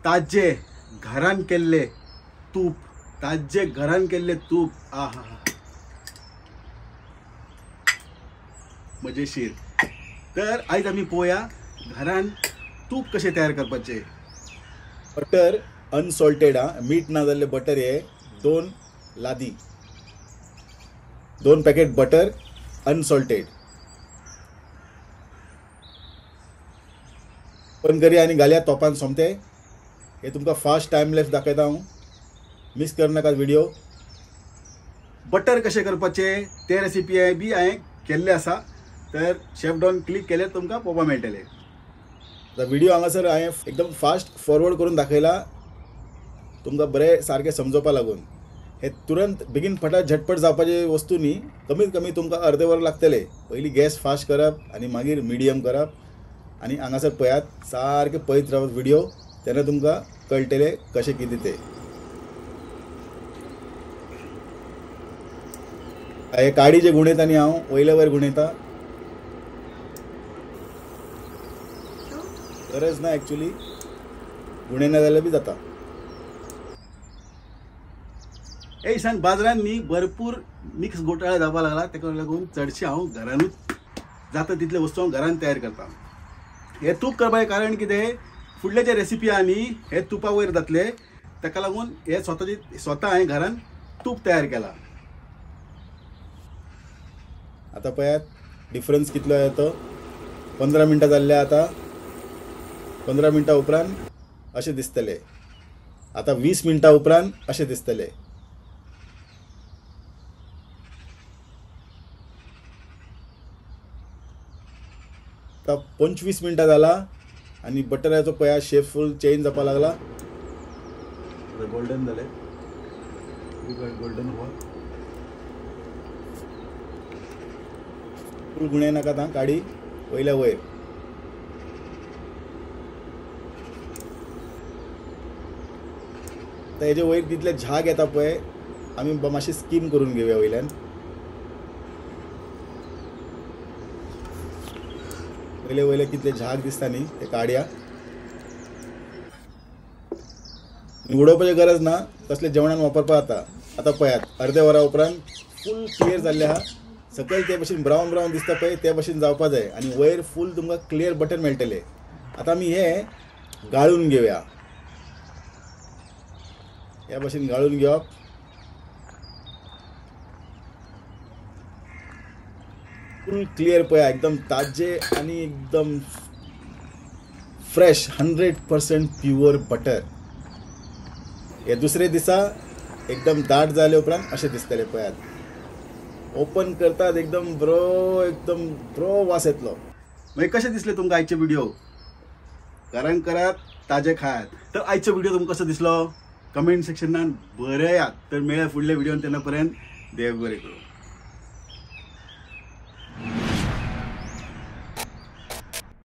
ताजे घरान केल्ले तूप, ताजे घरान केल्ले तूप, आहा मजेशीर. तर आयज आमी पळोवया घरान तूप कशें तयार करपाचें. बटर अनसॉल्टेड, मीठ ना जाल्ले बटर हे 2 लादी, 2 पॅकेट बटर अनसॉल्टेड. पण करी आनी घालया तोपान सोमते. हे तुमकां फास्ट टायमलेस दाखयता हांव, मिस करनाका व्हिडिओ. बटर कशें करपाचें ते रेसिपी बी हांवें केल्ले आसा, तर शेफ डॉन क्लिक केले तुमकां पळोवपाक मेळटले. व्हिडिओ हांगासर हांवें एकदम फास्ट फॉरवर्ड करून दाखयला तुमकां बरें सारकें समजोवपा लागून. हे तुरंत बेगीन फटाट झटपट जावपाचे वस्तू न्ही, कमीत कमी तुमकां अर्दे वर लागतले. पयलीं गॅस फास्ट करप आनी मागीर मिडियम करप आनी हांगासर पळयात सारकें पळयत रावत व्हिडिओ, तेन्ना तुमकां कळटलें कशें कितें तें. हे काडी जे गुणयता न्ही हांव वयले वयर गुणयता, गरज ना एक्चुअली, गुणयना जाल्यार बी जाता. हे दिसान बाजारांत न्ही भरपूर मिक्स घोटाळा जावपाक लागला, ताका लागून चडशे हांव घरानूच जाता तितले वस्तू हांव घरान तयार करता. हे तूप करपाचें कारण कितें, फुडले जे रेसिपी आहा न्ही हे तुपा वयर जातले, ताका लागून हे स्वता हांवें घरान तूप तयार केला. आता पळयात डिफरन्स कितलो येतो. 15 मिनटां जाल्ले आता. 15 मिनटां उपरांत अशें दिसतले. आता 20 मिनटां उपरांत अशें दिसतले. आता 25 मिनटां जाला आनी बटराचो पळया शेप फूल चेंज जावपाक लागला. गोल्डन जाले, गोल्डन हो फूल गुणे नाका ता काडी वयल्या वयर. आता हेजे वयर तितले झाग येता पळय, आमी मातशी स्कीम करून घेवया वयल्यान. वयले वयले कितले झाग दिसता न्ही ते काडया. उडोवपाची गरज ना, कसले जेवणान वापरपा जाता. आता पळयात अर्दे वरा उपरांत फूल क्लियर जाल्ले आहा. सकयल ते भशेन ब्रावन ब्रावन दिसता पळय ते भशेन जावपा जाय आनी वयर फूल तुमकां क्लियर बटर मेळटले. आता आमी हे गाळून घेवया. ह्या भशेन गाळून घेवप. फूल क्लियर पळया, एकदम ताजे आनी एकदम फ्रेश 100% प्युअर बटर. हे दुसरे दिसा एकदम दाट जाले उपरांत अशें दिसतले पळयात. ओपन करतात एकदम बरो वास येतलो. मागीर कशें दिसले तुमकां आयचे व्हिडिओ. घरान करात, ताजे खायात. तर आयचो व्हिडिओ तुमकां कसो दिसलो कमेंट सेक्शनान बरयात. तर मेळ्या फुडल्या व्हिडिओन, तेन्ना पर्यंत देव बरें करूं.